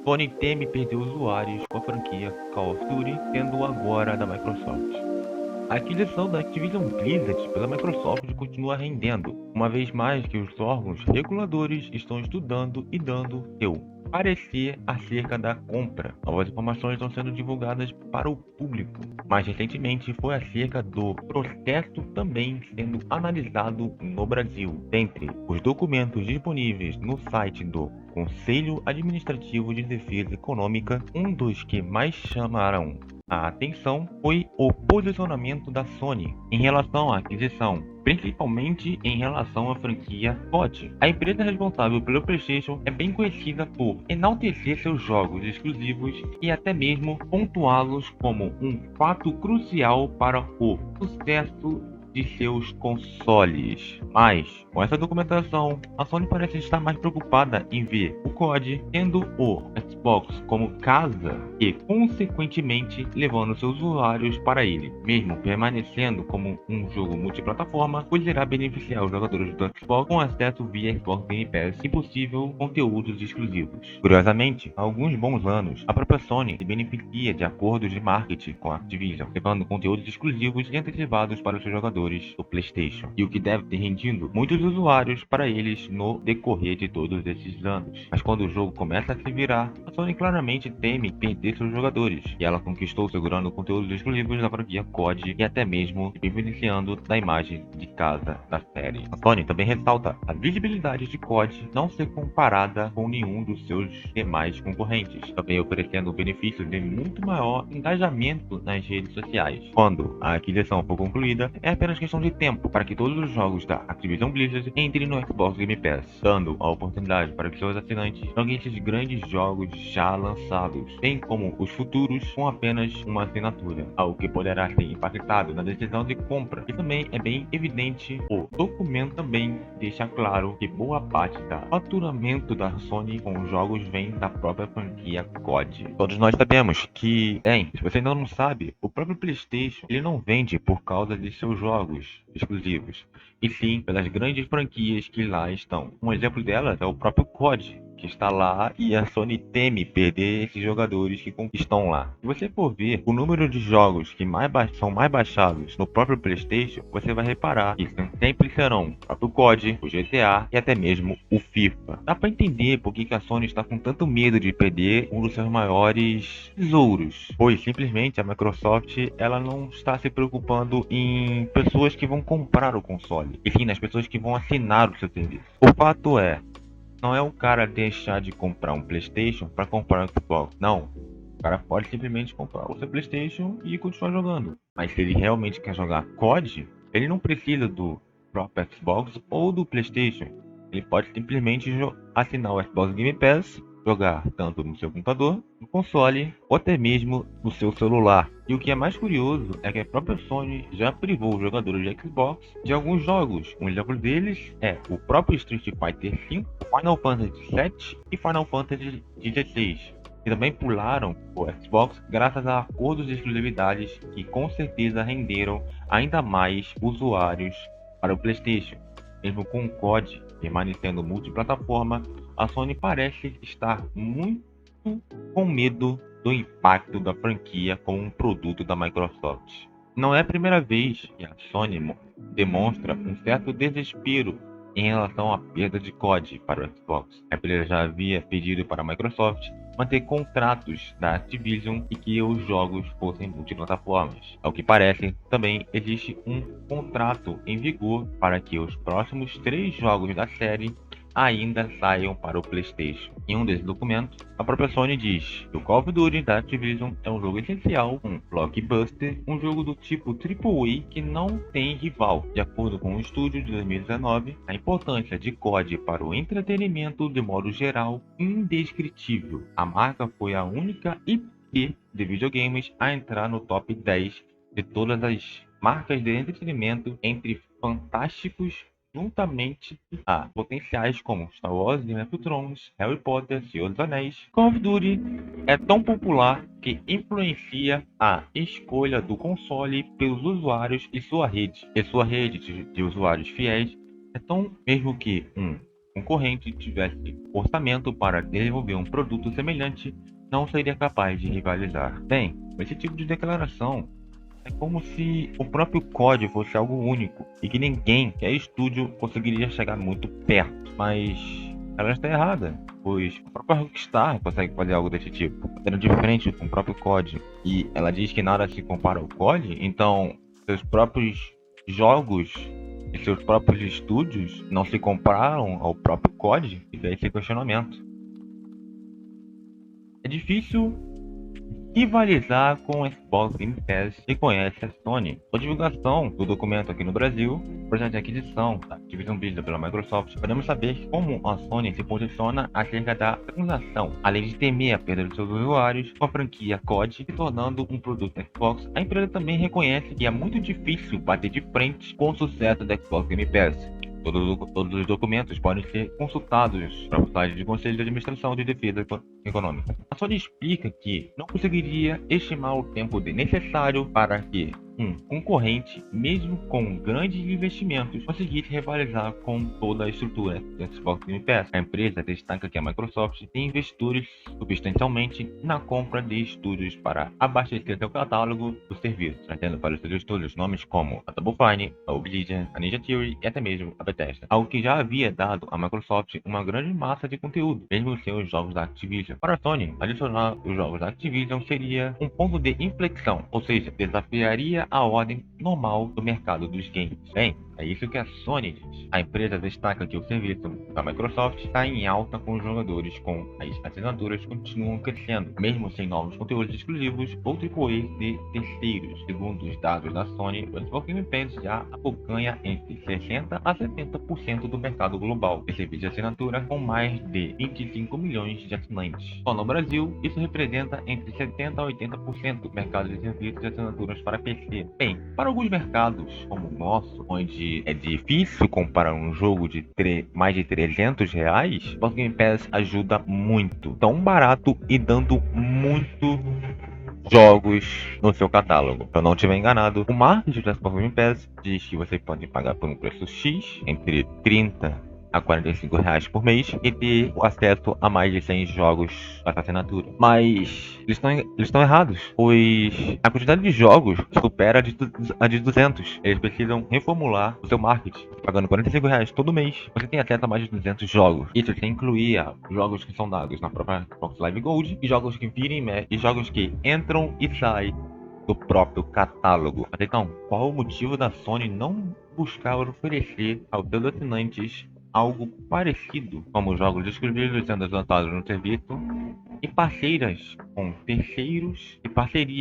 Sony teme perder usuários com a franquia Call of Duty, sendo agora da Microsoft. A aquisição da Activision Blizzard pela Microsoft continua rendendo, uma vez mais que os órgãos reguladores estão estudando e dando seu parecer acerca da compra. Novas informações estão sendo divulgadas para o público. Mais recentemente, foi acerca do processo também sendo analisado no Brasil. Dentre os documentos disponíveis no site do Conselho Administrativo de Defesa Econômica, um dos que mais chamaram a atenção foi o posicionamento da Sony em relação à aquisição, principalmente em relação à franquia COD. A empresa responsável pelo PlayStation é bem conhecida por enaltecer seus jogos exclusivos e até mesmo pontuá-los como um fato crucial para o sucesso de seus consoles. Mas, com essa documentação, a Sony parece estar mais preocupada em ver o COD tendo o Xbox como casa e, consequentemente, levando seus usuários para ele, mesmo permanecendo como um jogo multiplataforma, pois irá beneficiar os jogadores do Xbox com acesso via Xbox Game Pass e possível conteúdos exclusivos. Curiosamente, há alguns bons anos, a própria Sony se beneficia de acordos de marketing com a Activision, levando conteúdos exclusivos e antecipados para os seus jogadores do PlayStation, e o que deve ter rendido muitos usuários para eles no decorrer de todos esses anos. Mas quando o jogo começa a se virar, a Sony claramente teme perder seus jogadores, e ela conquistou segurando conteúdos exclusivos da franquia COD e até mesmo se beneficiando da imagem de casa da série. A Sony também ressalta a visibilidade de COD não ser comparada com nenhum dos seus demais concorrentes, também oferecendo benefícios de muito maior engajamento nas redes sociais. Quando a aquisição for concluída, é apenas questão de tempo para que todos os jogos da Activision Blizzard entrem no Xbox Game Pass, dando a oportunidade para que seus assinantes joguem esses grandes jogos já lançados, bem como os futuros com apenas uma assinatura, algo que poderá ser impactado na decisão de compra. E também é bem evidente, o documento também deixa claro que boa parte do faturamento da Sony com os jogos vem da própria franquia COD. Todos nós sabemos que, se você ainda não sabe, o próprio PlayStation ele não vende por causa de seus jogos exclusivos, e sim pelas grandes franquias que lá estão. Um exemplo delas é o próprio COD, que está lá, e a Sony teme perder esses jogadores que estão lá. Se você for ver o número de jogos que são mais baixados no próprio PlayStation, você vai reparar que sempre serão o próprio COD, o GTA e até mesmo o FIFA. Dá para entender por que a Sony está com tanto medo de perder um dos seus maiores tesouros, pois simplesmente a Microsoft ela não está se preocupando em pessoas que vão comprar o console, e sim nas pessoas que vão assinar o seu serviço. O fato é, não é o cara deixar de comprar um PlayStation para comprar um Xbox. Não. O cara pode simplesmente comprar o seu PlayStation e continuar jogando. Mas se ele realmente quer jogar COD, ele não precisa do próprio Xbox ou do PlayStation. Ele pode simplesmente assinar o Xbox Game Pass, jogar tanto no seu computador, no console ou até mesmo no seu celular. E o que é mais curioso é que a própria Sony já privou os jogadores de Xbox de alguns jogos. Um exemplo deles é o próprio Street Fighter V, Final Fantasy VII e Final Fantasy XVI, que também pularam o Xbox graças a acordos de exclusividades que com certeza renderam ainda mais usuários para o PlayStation. Mesmo com o COD permanecendo multiplataforma, a Sony parece estar muito com medo do impacto da franquia como um produto da Microsoft. Não é a primeira vez que a Sony demonstra um certo desespero em relação à perda de COD para o Xbox. A empresa já havia pedido para a Microsoft manter contratos da Activision e que os jogos fossem multiplataformas. Ao que parece, também existe um contrato em vigor para que os próximos 3 jogos da série ainda saiam para o PlayStation. Em um desses documentos, a própria Sony diz que o Call of Duty da Activision é um jogo essencial, um blockbuster, um jogo do tipo AAA que não tem rival. De acordo com o estúdio de 2019, a importância de COD para o entretenimento de modo geral indescritível. A marca foi a única IP de videogames a entrar no top 10 de todas as marcas de entretenimento entre fantásticos, juntamente a potenciais como Star Wars, Game of Thrones, Harry Potter, Senhor dos Anéis. Call of Duty é tão popular que influencia a escolha do console pelos usuários e sua rede. E sua rede de usuários fiéis é tão mesmo que um concorrente tivesse orçamento para desenvolver um produto semelhante, não seria capaz de rivalizar. Bem, esse tipo de declaração é como se o próprio código fosse algo único e que ninguém, que é estúdio, conseguiria chegar muito perto. Mas ela está errada, pois a própria Rockstar consegue fazer algo desse tipo, fazendo de frente com o próprio código. E ela diz que nada se compara ao COD, então seus próprios jogos e seus próprios estúdios não se compararam ao próprio COD, e daí esse questionamento. É difícil rivalizar com o Xbox Game Pass e conhece a Sony. A divulgação do documento aqui no Brasil, projeto de aquisição da Activision Blizzard pela Microsoft, podemos saber como a Sony se posiciona acerca da transação, além de temer a perda de seus usuários com a franquia COD se tornando um produto Xbox. A empresa também reconhece que é muito difícil bater de frente com o sucesso da Xbox Game Pass. Todos os documentos podem ser consultados para o site de Conselho de Administração de Defesa Econômica. A Sony explica que não conseguiria estimar o tempo necessário para que um concorrente, mesmo com grandes investimentos, conseguisse rivalizar com toda a estrutura do Xbox Game Pass. A empresa destaca que a Microsoft tem investido substancialmente na compra de estúdios para abastecer seu catálogo do serviço, trazendo para os seus estúdios nomes como a Double Fine, a Obsidian, a Ninja Theory e até mesmo a Bethesda, algo que já havia dado à Microsoft uma grande massa de conteúdo, mesmo sem os jogos da Activision. Para a Sony, adicionar os jogos da Activision seria um ponto de inflexão, ou seja, desafiaria a ordem normal do mercado dos games. Bem, é isso que a Sony diz. A empresa destaca que o serviço da Microsoft está em alta com os jogadores, com as assinaturas continuam crescendo, mesmo sem novos conteúdos exclusivos ou AAA de terceiros. Segundo os dados da Sony, o Xbox Game Pass já abocanha entre 60% a 70% do mercado global de serviço de assinatura, com mais de 25 milhões de assinantes. Só no Brasil, isso representa entre 70% a 80% do mercado de serviços de assinaturas para PC. Bem, para alguns mercados, como o nosso, onde é difícil comparar um jogo de mais de R$ 300, o Game Pass ajuda muito. Tão barato e dando muito jogos no seu catálogo. Se eu não estiver enganado, o marketing do Xbox Game Pass diz que você pode pagar por um preço X, entre 30 a R$ 45 por mês, e ter acesso a mais de 100 jogos com essa assinatura. Mas eles estão errados, pois a quantidade de jogos supera a de 200. Eles precisam reformular o seu marketing. Pagando R$ 45 todo mês, você tem acesso a mais de 200 jogos. Isso sem incluir jogos que são dados na própria Xbox Live Gold e jogos que e jogos que entram e saem do próprio catálogo. Mas então, qual o motivo da Sony não buscar oferecer aos seus assinantes algo parecido, como jogos exclusivos sendo lançados no serviço e parceria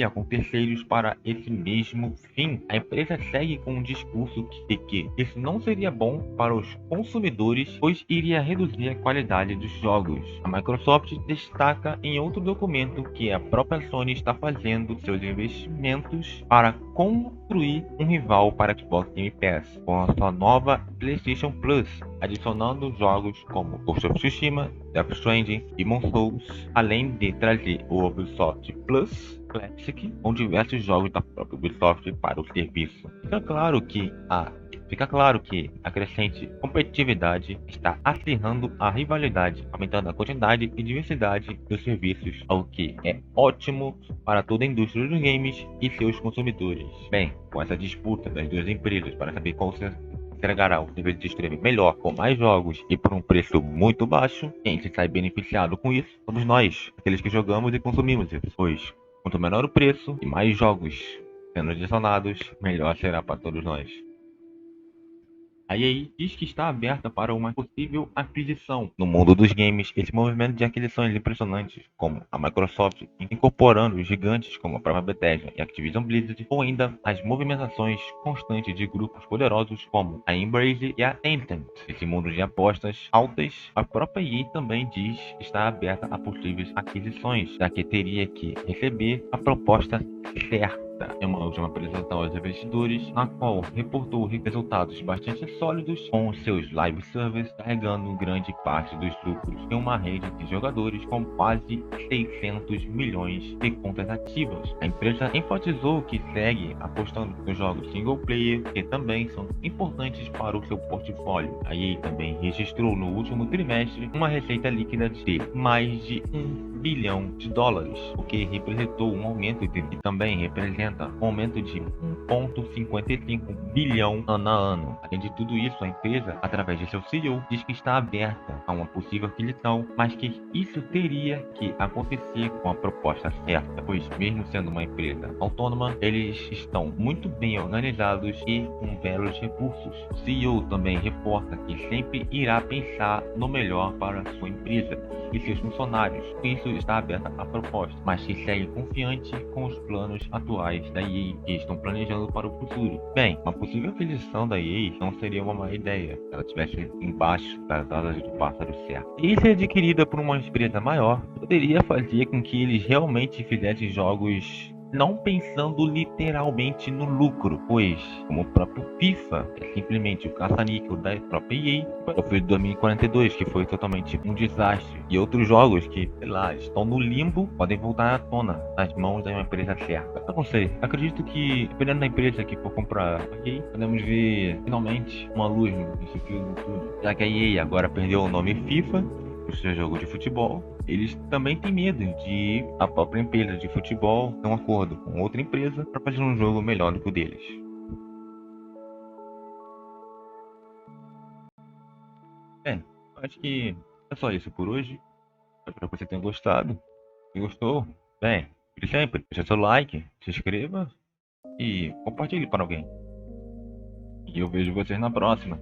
com terceiros para esse mesmo fim? A empresa segue com um discurso de que isso não seria bom para os consumidores, pois iria reduzir a qualidade dos jogos. A Microsoft destaca em outro documento que a própria Sony está fazendo seus investimentos para construir um rival para a Xbox Game Pass com a sua nova PlayStation Plus, adicionando jogos como Ghost of Tsushima, Death Stranding e Demon Souls, além de trazer o Ubisoft Plus Classic com diversos jogos da própria Ubisoft para o serviço. Fica claro que a crescente competitividade está acirrando a rivalidade, aumentando a quantidade e diversidade dos serviços, o que é ótimo para toda a indústria dos games e seus consumidores. Bem, com essa disputa das duas empresas para saber qual entregará um serviço de streaming melhor, com mais jogos e por um preço muito baixo, quem se sai beneficiado com isso somos nós, aqueles que jogamos e consumimos isso, pois quanto menor o preço e mais jogos sendo adicionados, melhor será para todos nós. A EA diz que está aberta para uma possível aquisição. No mundo dos games, esse movimento de aquisições impressionantes, como a Microsoft incorporando gigantes como a própria Bethesda e a Activision Blizzard, ou ainda as movimentações constantes de grupos poderosos como a Embrace e a Tencent. Nesse mundo de apostas altas, a própria EA também diz estar aberta a possíveis aquisições, já que teria que receber a proposta certa. em uma última apresentação aos investidores, na qual reportou resultados bastante sólidos com seus live service carregando grande parte dos lucros em uma rede de jogadores com quase 600 milhões de contas ativas. A empresa enfatizou que segue apostando nos jogos single player, que também são importantes para o seu portfólio. A EA também registrou no último trimestre uma receita líquida de mais de US$ 1 bilhão, o que representou um aumento de e também representa um aumento de 1,55 bilhão ano a ano. Além de tudo isso, a empresa, através de seu CEO, diz que está aberta a uma possível aquisição, mas que isso teria que acontecer com a proposta certa, pois mesmo sendo uma empresa autônoma, eles estão muito bem organizados e com belos recursos. O CEO também reporta que sempre irá pensar no melhor para a sua empresa e seus funcionários. Com isso, está aberta a proposta, mas que segue confiante com os planos atuais da EA que estão planejando para o futuro. Bem, uma possível aquisição da EA não seria uma má ideia se ela estivesse embaixo das asas do pássaro certo. E ser adquirida por uma empresa maior poderia fazer com que eles realmente fizessem jogos não pensando literalmente no lucro, pois, como o próprio FIFA, é simplesmente o caça-níquel da própria EA, Battlefield 2042, que foi totalmente um desastre, e outros jogos que, sei lá, estão no limbo, podem voltar à tona, nas mãos de uma empresa certa. Eu não sei, acredito que, dependendo da empresa que for comprar a EA, podemos ver, finalmente, uma luz nisso tudo, já que a EA agora perdeu o nome FIFA, o seu jogo de futebol, eles também têm medo de a própria empresa de futebol ter um acordo com outra empresa para fazer um jogo melhor do que o deles. Bem, acho que é só isso por hoje. Espero que você tenha gostado. Se gostou, bem, como sempre, deixa seu like, se inscreva e compartilhe para alguém. E eu vejo vocês na próxima.